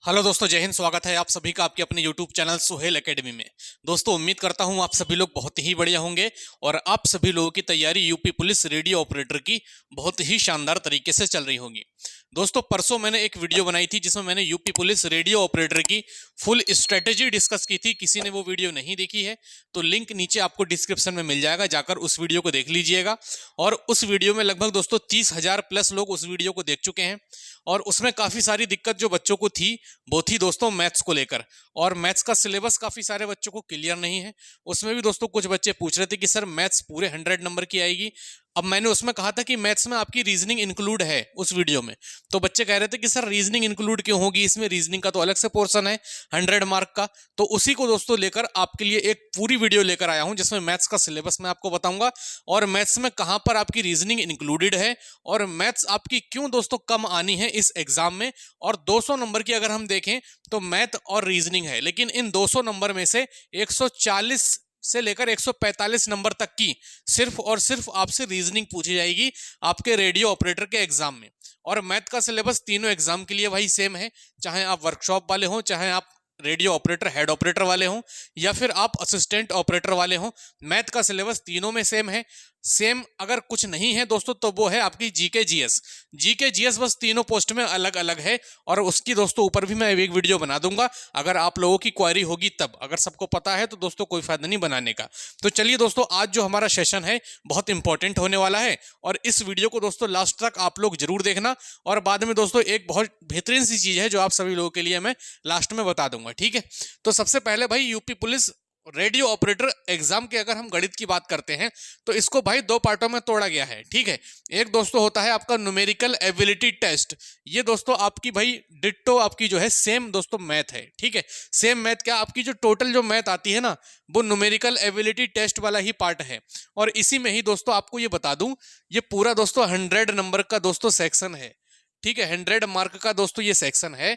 Hello दोस्तों, जय हिंद। स्वागत है आप सभी का आपके अपने YouTube चैनल सुहेल एकेडमी में। दोस्तों, उम्मीद करता हूं आप सभी लोग बहुत ही बढ़िया होंगे और आप सभी लोगों की तैयारी यूपी पुलिस रेडियो ऑपरेटर की बहुत ही शानदार तरीके से चल रही होगी। दोस्तों, परसों मैंने एक वीडियो बनाई थी जिसमें मैंने यूपी पुलिस रेडियो ऑपरेटर की फुल स्ट्रेटेजी डिस्कस की थी। किसी ने वो वीडियो नहीं देखी है तो लिंक नीचे आपको डिस्क्रिप्शन में मिल जाएगा, जाकर उस वीडियो को देख लीजिएगा। और उस वीडियो में लगभग दोस्तों 30,000 प्लस लोग उस वीडियो को देख चुके हैं और उसमें काफी सारी दिक्कत जो बच्चों को थी वो थी दोस्तों मैथ्स को लेकर। और मैथ्स का सिलेबस काफी सारे बच्चों को क्लियर नहीं है। उसमें भी दोस्तों कुछ बच्चे पूछ रहे थे कि सर मैथ्स पूरे 100 नंबर की आएगी। अब मैंने उसमें कहा था कि मैथ्स में आपकी रीजनिंग इंक्लूड है उस वीडियो में, तो बच्चे कह रहे थे कि सर रीजनिंग इंक्लूड क्यों होगी, इसमें रीजनिंग का तो अलग से पोर्शन है 100 मार्क का। तो उसी को दोस्तों लेकर आपके लिए एक पूरी वीडियो लेकर आया हूं जिसमें मैथ्स का सिलेबस मैं आपको बताऊंगा और मैथ्स में कहां पर आपकी रीजनिंग इंक्लूडेड है और मैथ्स आपकी क्यों दोस्तों कम आनी है इस एग्जाम में। और 200 नंबर की अगर हम देखें तो मैथ और रीजनिंग है, लेकिन इन 200 नंबर में से 140 से लेकर 145 नंबर तक की सिर्फ और सिर्फ आपसे रीजनिंग पूछी जाएगी आपके रेडियो ऑपरेटर के एग्जाम में। और मैथ का सिलेबस तीनों एग्जाम के लिए वही सेम है, चाहे आप वर्कशॉप वाले हो, चाहे आप रेडियो ऑपरेटर हेड ऑपरेटर वाले हो, या फिर आप असिस्टेंट ऑपरेटर वाले हो। मैथ का सिलेबस तीनों में सेम है। सेम अगर कुछ नहीं है दोस्तों तो वो है आपकी जीके जीएस। जीके जीएस बस तीनों पोस्ट में अलग अलग है और उसकी दोस्तों ऊपर भी मैं एक वीडियो बना दूंगा अगर आप लोगों की क्वेरी होगी तब। अगर सबको पता है तो दोस्तों कोई फायदा नहीं बनाने का। तो चलिए दोस्तों, आज जो हमारा सेशन है बहुत इंपॉर्टेंट होने वाला है और इस वीडियो को दोस्तों लास्ट तक आप लोग जरूर देखना। और बाद में दोस्तों एक बहुत बेहतरीन सी चीज है जो आप सभी लोगों के लिए मैं लास्ट में बता दूंगा, ठीक है। तो सबसे पहले भाई UP police radio operator exam के अगर हम गणित की बात करते हैं तो इसको भाई दो पार्टों में तोड़ा गया है, ठीक है। एक दोस्तों होता है आपका न्यूमेरिकल एबिलिटी टेस्ट। ये दोस्तों आपकी भाई डिट्टो आपकी जो है सेम दोस्तों मैथ है, ठीक है। सेम मैथ क्या आपकी जो टोटल जो मैथ आती है ना वो न्यूमेरिकल एबिलिटी टेस्ट वाला ही पार्ट है। और इसी में ही दोस्तों आपको ये बता दूं, ये पूरा दोस्तों 100 नंबर का दोस्तों सेक्शन है, ठीक है। 100 मार्क का दोस्तों ये सेक्शन है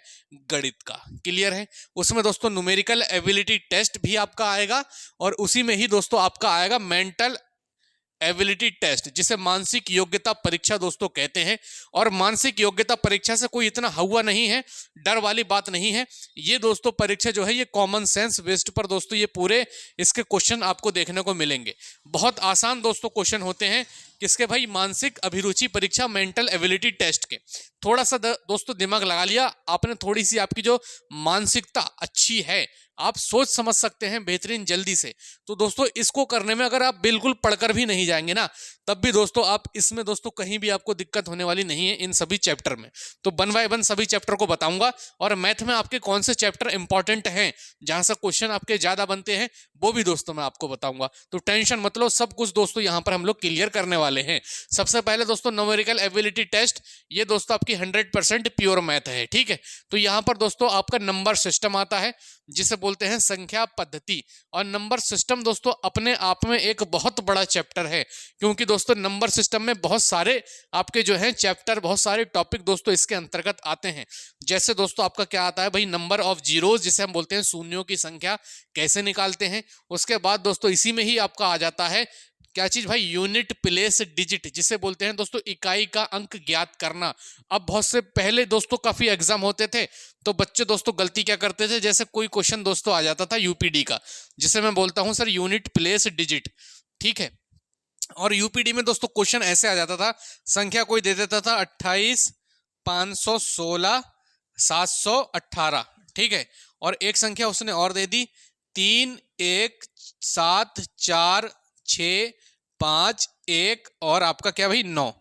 गणित का, क्लियर है। उसमें दोस्तों न्यूमेरिकल एबिलिटी टेस्ट भी आपका आएगा और उसी में ही दोस्तों आपका आएगा मेंटल एबिलिटी टेस्ट, जिसे मानसिक योग्यता परीक्षा दोस्तों कहते हैं। और मानसिक योग्यता परीक्षा से कोई इतना हुआ नहीं है, डर वाली बात नहीं है। ये दोस्तों परीक्षा जो है ये कॉमन सेंस बेस्ड पर दोस्तों ये पूरे इसके क्वेश्चन आपको देखने को मिलेंगे। बहुत आसान दोस्तों क्वेश्चन होते हैं किसके भाई, मानसिक अभिरुचि परीक्षा मेंटल एबिलिटी टेस्ट के। थोड़ा सा दोस्तों दिमाग लगा लिया आपने, थोड़ी सी आपकी जो मानसिकता अच्छी है, आप सोच समझ सकते हैं बेहतरीन जल्दी से, तो दोस्तों इसको करने में अगर आप बिल्कुल पढ़कर भी नहीं जाएंगे ना तब भी दोस्तों आप इसमें दोस्तों कहीं भी आपको दिक्कत होने वाली नहीं है इन सभी चैप्टर में। तो 1 बाय 1 सभी चैप्टर को बताऊंगा और मैथ में आपके कौन से चैप्टर इंपॉर्टेंट हैं जहां से क्वेश्चन आपके ज्यादा बनते हैं वो भी दोस्तों मैं आपको बताऊंगा। तो टेंशन मत लो, सब कुछ दोस्तों यहां पर हम लोग क्लियर करने वाले हैं। सबसे पहले दोस्तों न्यूमेरिकल एबिलिटी टेस्ट, ये दोस्तों आपकी 100% प्योर मैथ है, ठीक है। तो यहां पर दोस्तों आपका नंबर सिस्टम आता है जिसे बोलते हैं संख्या पद्धति। और नंबर सिस्टम दोस्तों अपने आप में एक बहुत बड़ा चैप्टर है, क्योंकि दोस्तों नंबर सिस्टम में बहुत सारे आपके जो है चैप्टर, बहुत सारे टॉपिक दोस्तों इसके अंतर्गत आते हैं। जैसे दोस्तों आपका क्या आता है भाई, नंबर ऑफ जीरोज जिसे हम बोलते हैं शून्यों की संख्या कैसे निकालते हैं। उसके बाद दोस्तों इसी में ही आपका आ जाता है क्या चीज भाई, यूनिट प्लेस डिजिट जिसे बोलते हैं दोस्तों इकाई का अंक ज्ञात करना। अब बहुत से पहले दोस्तों काफी एग्जाम होते थे तो बच्चे दोस्तों गलती क्या करते थे, जैसे कोई क्वेश्चन दोस्तों आ जाता था यूपीडी का जिसे मैं बोलता हूं सर यूनिट प्लेस डिजिट, ठीक है। और यूपीडी में दोस्तों क्वेश्चन ऐसे आ जाता था, संख्या कोई दे देता था 28 516 718, ठीक है। और एक संख्या उसने और दे दी 3 1 7 4 6 5 1 और आपका क्या भाई 9।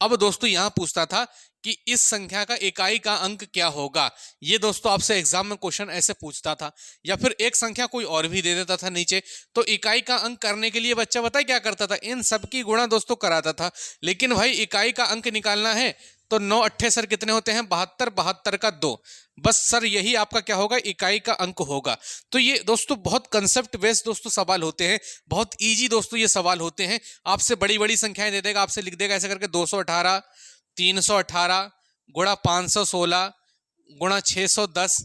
अब दोस्तों यहां पूछता था कि इस संख्या का इकाई का अंक क्या होगा। ये दोस्तों आपसे एग्जाम में क्वेश्चन ऐसे पूछता था, या फिर एक संख्या कोई और भी दे देता था नीचे। तो इकाई का अंक करने के लिए बच्चा बताए क्या करता था, इन सब की गुणा दोस्तों कराता था। लेकिन भाई इकाई का अंक निकालना है तो 9 अट्ठे सर कितने होते हैं, 72, 72 का 2, बस सर यही आपका क्या होगा, इकाई का अंक होगा। तो ये दोस्तों बहुत कंसेप्ट बेस्ड दोस्तों सवाल होते हैं, बहुत इजी दोस्तों ये सवाल होते हैं। आपसे बड़ी बड़ी संख्याएं दे देगा, आपसे लिख देगा ऐसे करके 218 318 गुणा 516 गुणा 610,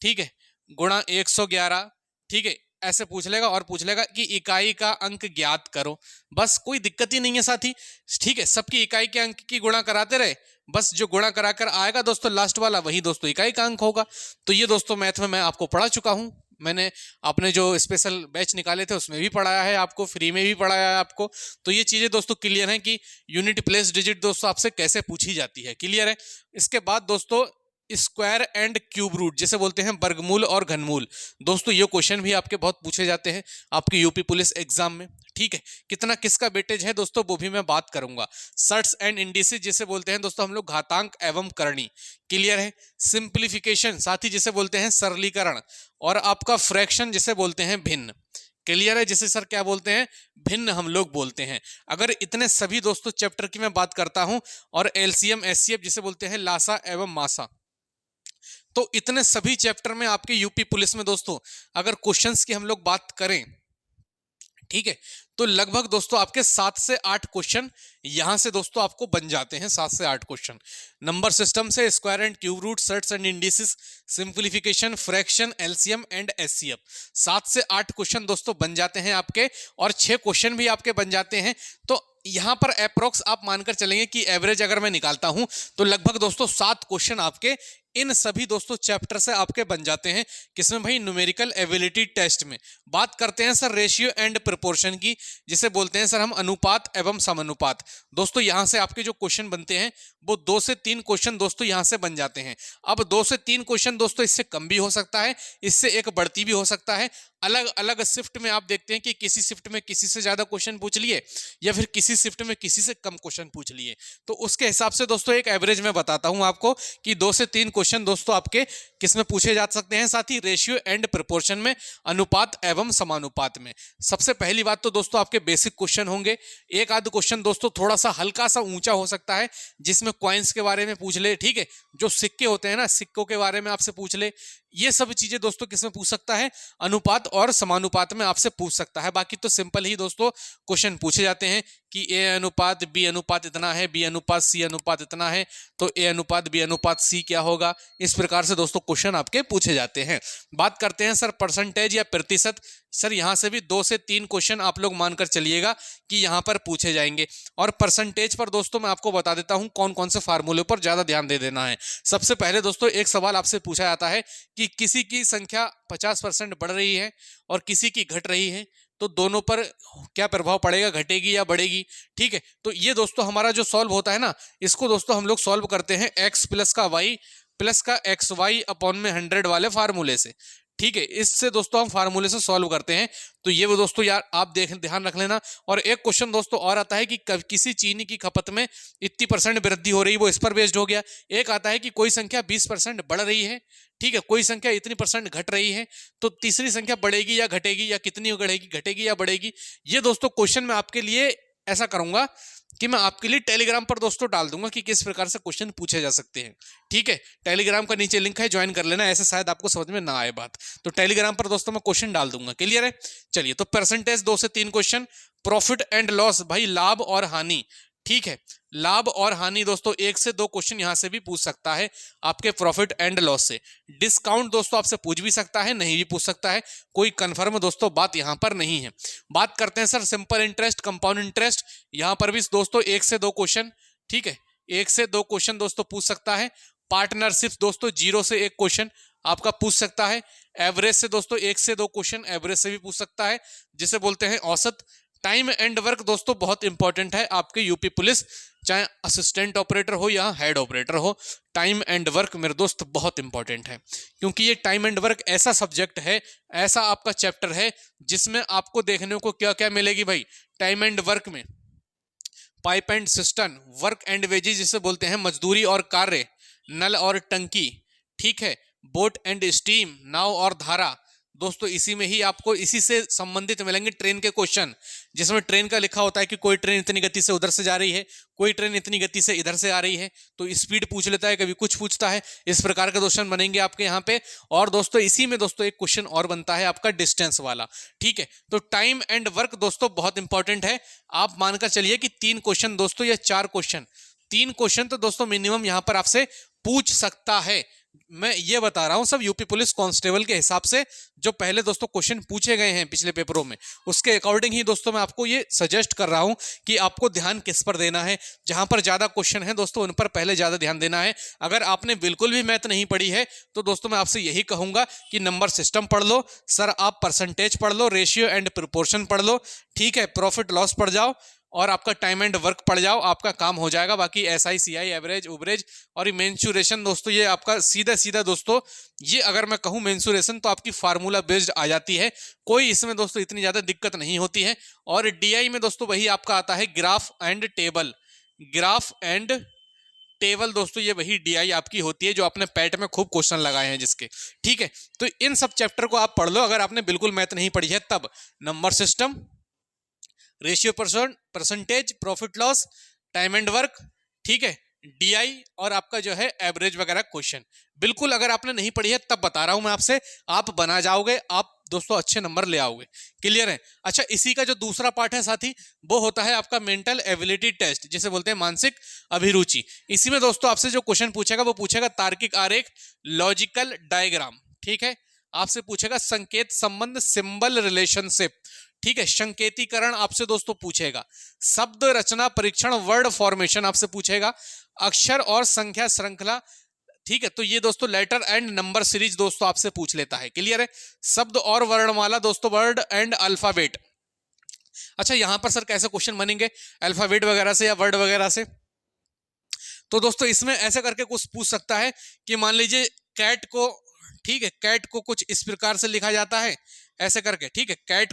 ठीक है, गुणा 111, ठीक है। ऐसे पूछ लेगा और पूछ लेगा कि इकाई का अंक ज्ञात करो, बस कोई दिक्कत ही नहीं है साथी, ठीक है। सबकी इकाई के अंक की गुणा कराते रहे, बस जो गुणा करा कर आएगा दोस्तों लास्ट वाला वही दोस्तों इकाई का अंक होगा। तो ये दोस्तों मैथ में मैं आपको पढ़ा चुका हूं, मैंने अपने जो स्पेशल बैच निकाले थे उसमें भी पढ़ाया है आपको, फ्री में भी पढ़ाया है आपको। तो ये चीजें दोस्तों क्लियर हैं कि यूनिट प्लेस डिजिट दोस्तों आपसे कैसे पूछी जाती है, क्लियर है। इसके बाद दोस्तों स्क्वायर एंड क्यूब रूट जिसे बोलते हैं वर्गमूल और घनमूल, दोस्तों ये क्वेश्चन भी आपके बहुत पूछे जाते हैं आपके यूपी पुलिस एग्जाम में, ठीक है। कितना किसका वेटेज है दोस्तों वो भी मैं बात करूंगा। सर्ट्स एंड इंडिसेस जिसे बोलते हैं दोस्तों हम लोग घातांक एवं करणी, क्लियर है। सिंप्लीफिकेशन साथ ही जिसे बोलते हैं सरलीकरण, और आपका फ्रैक्शन जिसे बोलते हैं भिन्न, क्लियर है, जिसे सर क्या बोलते हैं, भिन्न हम लोग बोलते हैं। अगर इतने सभी दोस्तों चैप्टर की मैं बात करता हूं, और एलसीएम एचसीएफ जिसे बोलते हैं लासा एवं मासा, तो इतने सभी चैप्टर में आपके यूपी पुलिस में दोस्तों अगर क्वेश्चंस की हम लोग बात करें, ठीक है, तो लगभग दोस्तों आपके 7 से 8 क्वेश्चन यहां से दोस्तों आपको बन जाते हैं। 7 से 8 क्वेश्चन नंबर सिस्टम से, square and cube root, surds and indices, simplification, fraction, LCM and HCF, 7 से 8 क्वेश्चन दोस्तों बन जाते हैं आपके, और 6 क्वेश्चन भी आपके बन जाते हैं। तो यहां पर अप्रोक्स आप मानकर चलेंगे कि एवरेज अगर मैं निकालता हूं तो लगभग दोस्तों 7 क्वेश्चन आपके इन सभी दोस्तों चैप्टर से आपके बन जाते हैं। किसमें भाई, न्यूमेरिकल एबिलिटी टेस्ट में। बात करते हैं सर रेशियो एंड प्रोपोर्शन की, जिसे बोलते हैं सर हम अनुपात एवं समानुपात। दोस्तों यहां से आपके जो क्वेश्चन बनते हैं वो 2 से 3 क्वेश्चन दोस्तों यहां से बन जाते हैं। अब 2 से 3 क्वेश्चन दोस्तों इससे कम भी हो सकता है, इससे एक बढ़ती भी हो सकता है। अलग अलग शिफ्ट में आप देखते हैं कि किसी शिफ्ट में किसी से ज्यादा क्वेश्चन पूछ लिए, या फिर किसी शिफ्ट में किसी से कम क्वेश्चन पूछ लिए। तो उसके हिसाब से दोस्तों एक एवरेज में बताता हूं आपको कि 2 से 3 क्वेश्चन दोस्तों आपके किसमें पूछे जा सकते हैं, साथ ही रेशियो एंड प्रोपोर्शन में, अनुपात एवं समानुपात में। सबसे पहली बात तो दोस्तों आपके बेसिक क्वेश्चन होंगे। एक आध क्वेश्चन दोस्तों थोड़ा सा हल्का सा ऊंचा हो सकता है, जिसमें कॉइन्स के बारे में पूछ ले, ठीक है, जो सिक्के होते हैं ना, सिक्कों के बारे में आपसे पूछ ले। ये सब चीजें दोस्तों किसमें पूछ सकता है, अनुपात और समानुपात में आपसे पूछ सकता है। बाकी तो सिंपल ही दोस्तों क्वेश्चन पूछे जाते हैं कि ए अनुपात बी अनुपात इतना है, बी अनुपात सी अनुपात इतना है, तो ए अनुपात बी अनुपात सी क्या होगा। इस प्रकार से दोस्तों क्वेश्चन आपके पूछे जाते हैं। बात करते हैं सर परसेंटेज या प्रतिशत, सर यहां से भी 2 से 3 क्वेश्चन आप लोग मानकर चलिएगा कि यहां पर पूछे जाएंगे। और परसेंटेज पर दोस्तों मैं आपको बता देता हूं कौन कौन से फार्मूले पर ज्यादा ध्यान दे देना है। सबसे पहले दोस्तों एक सवाल आपसे पूछा जाता है कि किसी की संख्या 50% बढ़ रही है और किसी की घट रही है, तो दोनों पर क्या प्रभाव पड़ेगा, घटेगी या बढ़ेगी, ठीक है। तो ये दोस्तों हमारा जो सॉल्व होता है ना, इसको दोस्तों हम लोग सॉल्व करते हैं x प्लस का y प्लस का XY अपॉन में 100 वाले फार्मूले से, ठीक है। इससे दोस्तों हम फार्मूले से सॉल्व करते हैं। तो ये वो दोस्तों यार आप ध्यान रख लेना। और एक क्वेश्चन दोस्तों और आता है कि किसी चीनी की खपत में इतनी % वृद्धि हो रही, वो इस पर बेस्ड हो गया। एक आता है कि कोई संख्या 20% बढ़ रही है, ठीक है, कोई संख्या इतनी % घट रही है, तो तीसरी संख्या बढ़ेगी या घटेगी, या कितनी घटेगी या बढ़ेगी। ये दोस्तों क्वेश्चन मैं आपके लिए ऐसा करूंगा कि मैं आपके लिए टेलीग्राम पर दोस्तों डाल दूंगा कि किस प्रकार से क्वेश्चन पूछे जा सकते हैं, ठीक है। टेलीग्राम का नीचे लिंक है, ज्वाइन कर लेना, ऐसे शायद आपको समझ में ना आए बात। तो टेलीग्राम पर दोस्तों मैं क्वेश्चन डाल दूंगा, क्लियर है। चलिए, तो परसेंटेज 2 से 3 क्वेश्चन, प्रॉफिट एंड लॉस भाई लाभ और हानि, ठीक है, लाभ और हानि दोस्तों 1 से 2 क्वेश्चन यहां से भी पूछ सकता है आपके प्रॉफिट एंड लॉस से। डिस्काउंट दोस्तों आपसे पूछ भी सकता है, नहीं भी पूछ सकता है, कोई कंफर्म दोस्तों बात यहां पर नहीं है। बात करते हैं sir simple interest, compound interest, यहां पर भी दोस्तों 1 से 2 क्वेश्चन, ठीक है, 1 से 2 क्वेश्चन दोस्तों पूछ सकता है। पार्टनरशिप दोस्तों 0 से 1 क्वेश्चन आपका पूछ सकता है। एवरेज से दोस्तों 1 से 2 क्वेश्चन एवरेज से भी पूछ सकता है, जिसे बोलते हैं औसत। टाइम एंड वर्क दोस्तों बहुत इंपॉर्टेंट है आपके यूपी पुलिस, चाहे असिस्टेंट ऑपरेटर हो या हेड ऑपरेटर हो, टाइम एंड वर्क मेरे दोस्त बहुत इंपॉर्टेंट है। क्योंकि ये टाइम एंड वर्क ऐसा सब्जेक्ट है, ऐसा आपका चैप्टर है जिसमें आपको देखने को क्या क्या मिलेगी भाई। टाइम एंड वर्क में pipe and system, work and wages जिसे बोलते हैं मजदूरी और कार्य, नल और टंकी, ठीक है, बोट एंड स्टीम, नाव और धारा। दोस्तों इसी में ही आपको इसी से संबंधित मिलेंगे ट्रेन के क्वेश्चन, जिसमें ट्रेन का लिखा होता है कि कोई ट्रेन इतनी गति से उधर से जा रही है, कोई ट्रेन इतनी गति से इधर से आ रही है, तो स्पीड पूछ लेता है, कभी कुछ पूछता है। इस प्रकार के क्वेश्चन बनेंगे आपके यहाँ पे। और दोस्तों इसी में दोस्तों एक क्वेश्चन और बनता है आपका डिस्टेंस वाला, ठीक है। तो टाइम एंड वर्क दोस्तों बहुत इंपॉर्टेंट है। आप मानकर चलिए कि 3 क्वेश्चन दोस्तों या 4 क्वेश्चन, 3 क्वेश्चन तो दोस्तों मिनिमम यहाँ पर आपसे पूछ सकता है। मैं ये बता रहा हूं सब यूपी पुलिस कांस्टेबल के हिसाब से जो पहले दोस्तों क्वेश्चन पूछे गए हैं पिछले पेपरों में, उसके अकॉर्डिंग ही दोस्तों मैं आपको ये सजेस्ट कर रहा हूं कि आपको ध्यान किस पर देना है। जहां पर ज्यादा क्वेश्चन है दोस्तों उन पर पहले ज्यादा ध्यान देना है। अगर आपने बिल्कुल भी मैथ नहीं पढ़ी है तो दोस्तों मैं आपसे यही कहूंगा कि नंबर सिस्टम पढ़ लो सर, आप परसेंटेज पढ़ लो, रेशियो एंड प्रोपोर्शन पढ़ लो, ठीक है, प्रॉफिट लॉस पढ़ जाओ और आपका टाइम एंड वर्क पड़ जाओ, आपका काम हो जाएगा। बाकी एसआई सीआई एवरेज उवरेज और मेंसुरेशन दोस्तों ये आपका सीधा सीधा दोस्तों, ये अगर मैं कहूं मेंसुरेशन तो आपकी फार्मूला बेस्ड आ जाती है, कोई इसमें दोस्तों इतनी ज्यादा दिक्कत नहीं होती है। और डीआई में दोस्तों वही आपका आता है graph and table, graph and table दोस्तों ये वही डीआई आपकी होती है जो आपने पैट में खूब क्वेश्चन लगाए हैं जिसके, ठीक है। तो इन सब चैप्टर को आप पढ़ लो अगर आपने बिल्कुल मैथ नहीं पढ़ी है तब। Number system, ratio percentage, profit loss, time and work, ठीक है, डीआई और आपका जो है एवरेज वगैरह क्वेश्चन बिल्कुल अगर आपने नहीं पढ़ी है तब बता रहा हूं मैं आपसे, आप बना जाओगे, आप दोस्तों अच्छे नंबर ले आओगे। क्लियर है। अच्छा, इसी का जो दूसरा पार्ट है साथी वो होता है आपका मेंटल एबिलिटी टेस्ट, जिसे बोलते हैं मानसिक अभिरुचि। इसी में दोस्तों आपसे जो क्वेश्चन पूछेगा वो पूछेगा तार्किक आरेख, लॉजिकल डायग्राम, ठीक है, आपसे पूछेगा संकेत संबंध, सिंबल रिलेशनशिप, ठीक है, संकेतीकरण आपसे दोस्तों पूछेगा, शब्द रचना परीक्षण, वर्ड फॉर्मेशन आपसे पूछेगा, अक्षर और संख्या श्रृंखला, ठीक है। तो ये दोस्तों लेटर एंड नंबर सीरीज दोस्तों आपसे पूछ लेता है। क्लियर है। शब्द और वर्णमाला दोस्तों, वर्ड एंड अल्फाबेट। अच्छा, यहां पर सर कैसे क्वेश्चन बनेंगे अल्फाबेट वगैरह से या वर्ड वगैरह से? तो दोस्तों इसमें ऐसे करके कुछ पूछ सकता है कि मान लीजिए कैट को, ठीक है, कैट को कुछ इस प्रकार से लिखा जाता है ऐसे करके, ठीक है, कैट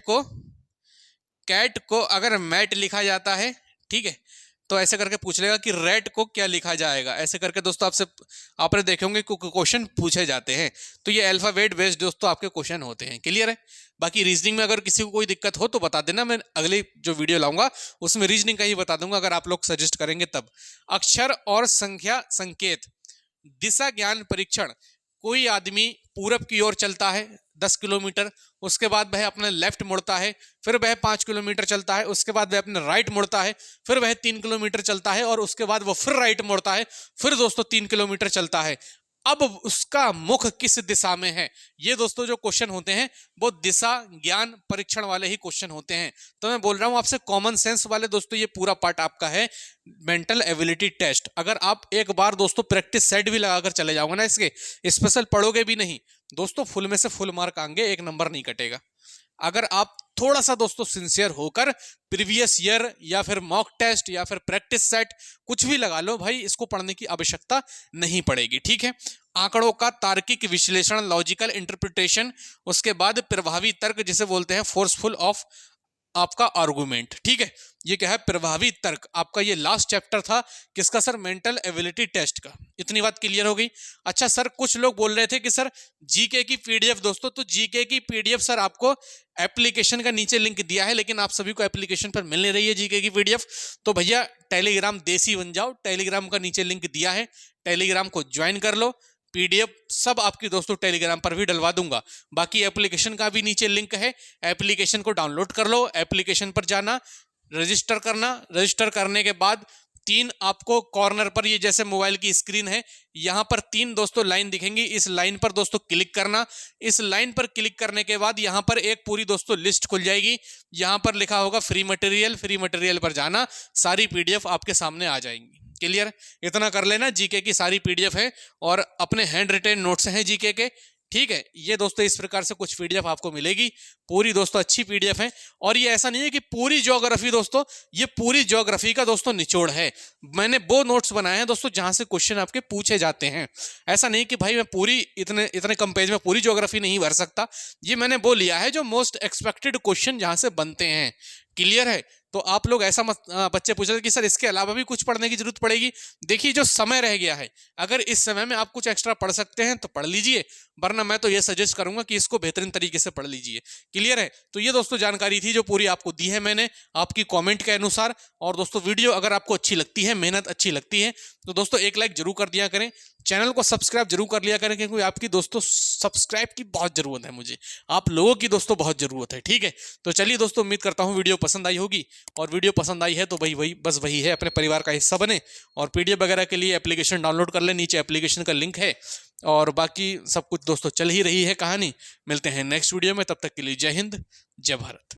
को अगर मैट लिखा जाता है, ठीक है, तो ऐसे करके पूछ लेगा कि रेट को क्या लिखा जाएगा, ऐसे करके दोस्तों आपसे आपने देखे होंगे क्वेश्चन पूछे जाते हैं। तो ये अल्फाबेट बेस्ड दोस्तों आपके क्वेश्चन होते हैं। क्लियर है। बाकी रीजनिंग में अगर किसी को कोई दिक्कत हो तो बता देना, मैं अगले जो वीडियो लाऊंगा उसमें रीजनिंग का ही बता दूंगा अगर आप लोग सजेस्ट करेंगे तब। अक्षर और संख्या संकेत, दिशा ज्ञान परीक्षण, कोई आदमी पूरब की ओर चलता है 10 किलोमीटर, उसके बाद वह अपने लेफ्ट मुड़ता है, फिर वह 5 किलोमीटर चलता है, उसके बाद वह अपने राइट मुड़ता है, फिर वह 3 किलोमीटर चलता है और उसके बाद वो फिर राइट मुड़ता है, फिर दोस्तों 3 किलोमीटर चलता है। अब उसका मुख किस दिशा में है? ये दोस्तों जो क्वेश्चन होते हैं वो दिशा ज्ञान परीक्षण वाले ही क्वेश्चन होते हैं। तो मैं बोल रहा हूं आपसे कॉमन सेंस वाले दोस्तों ये पूरा पार्ट आपका है मेंटल एबिलिटी टेस्ट। अगर आप एक बार दोस्तों प्रैक्टिस सेट भी लगाकर चले जाओगे ना, इसके स्पेशल पढ़ोगे भी नहीं दोस्तों, फुल में से फुल मार्क आएंगे, एक नंबर नहीं कटेगा। अगर आप थोड़ा सा दोस्तों सिंसियर होकर प्रीवियस ईयर या फिर मॉक टेस्ट या फिर प्रैक्टिस सेट कुछ भी लगा लो भाई, इसको पढ़ने की आवश्यकता नहीं पड़ेगी। ठीक है। आंकड़ों का तार्किक विश्लेषण, लॉजिकल इंटरप्रिटेशन, उसके बाद प्रभावी तर्क जिसे बोलते हैं फोर्सफुल ऑफ आपका आर्गुमेंट। ठीक है, ये क्या है? प्रभावी तर्क। आपका ये लास्ट चैप्टर था किसका सर? मेंटल एबिलिटी टेस्ट का। इतनी बात क्लियर हो गई। अच्छा सर, कुछ लोग बोल रहे थे कि सर जीके की पीडीएफ, दोस्तों तो जीके की पीडीएफ सर आपको एप्लीकेशन का नीचे लिंक दिया है, लेकिन आप सभी को एप्लीकेशन पर मिल नहीं रही है जीके की पीडीएफ। तो भैया टेलीग्राम देसी बन जाओ, टेलीग्राम का नीचे लिंक दिया है, टेलीग्राम को ज्वाइन कर लो। पीडीएफ सब आपकी दोस्तों टेलीग्राम पर भी डलवा दूंगा। बाकी एप्लीकेशन का भी नीचे लिंक है, एप्लीकेशन को डाउनलोड कर लो। एप्लीकेशन पर जाना, रजिस्टर करना, रजिस्टर करने के बाद 3 आपको कॉर्नर पर, ये जैसे मोबाइल की स्क्रीन है, यहां पर 3 दोस्तों लाइन दिखेंगी। इस लाइन पर दोस्तों क्लिक करना। इस लाइन पर क्लिक करने के बाद यहां पर एक पूरी दोस्तों लिस्ट खुल जाएगी। यहां पर लिखा होगा फ्री मटेरियल, फ्री मटेरियल पर जाना, सारी पीडीएफ आपके सामने आ जाएंगी। क्लियर? इतना कर लेना, जीके की सारी पीडीएफ है और अपने हैंड रिटेन नोट्स हैं जीके के। ठीक है, ये दोस्तों इस प्रकार से कुछ पीडीएफ आपको मिलेगी, पूरी दोस्तों अच्छी पीडीएफ है। और ये ऐसा नहीं है कि पूरी ज्योग्राफी दोस्तों, ये पूरी ज्योग्राफी का दोस्तों निचोड़ है। मैंने वो नोट्स बनाए हैं दोस्तों जहां से क्वेश्चन आपके पूछे जाते हैं। ऐसा नहीं कि भाई मैं पूरी इतने कम पेज में पूरी ज्योग्राफी नहीं भर सकता। ये मैंने वो लिया है जो मोस्ट एक्सपेक्टेड क्वेश्चन जहां से बनते हैं। क्लियर है? तो आप लोग ऐसा मत, बच्चे पूछ रहे थे कि सर इसके अलावा भी कुछ पढ़ने की जरूरत पड़ेगी। देखिए जो समय रह गया है, अगर इस समय में आप कुछ एक्स्ट्रा पढ़ सकते हैं तो पढ़ लीजिए, वरना मैं तो ये सजेस्ट करूंगा कि इसको बेहतरीन तरीके से पढ़ लीजिए। क्लियर है? तो ये दोस्तों जानकारी थी जो पूरी आपको दी है मैंने आपकी कमेंट के अनुसार। और दोस्तों वीडियो अगर आपको अच्छी लगती है, मेहनत अच्छी लगती है, तो दोस्तों एक लाइक जरूर कर दिया करें, चैनल को सब्सक्राइब जरूर कर लिया करें, क्योंकि आपकी दोस्तों सब्सक्राइब की बहुत जरूरत है, मुझे आप लोगों की दोस्तों बहुत जरूरत है। ठीक है, तो चलिए दोस्तों, उम्मीद करता हूँ वीडियो पसंद आई होगी, और वीडियो पसंद आई है तो वही है, अपने परिवार का हिस्सा बने। और पीडीएफ वगैरह के लिए एप्लीकेशन डाउनलोड कर ले, नीचे एप्लीकेशन का लिंक है, और बाकी सब कुछ दोस्तों चल ही रही है कहानी। मिलते हैं नेक्स्ट वीडियो में, तब तक के लिए जय हिंद, जय भारत।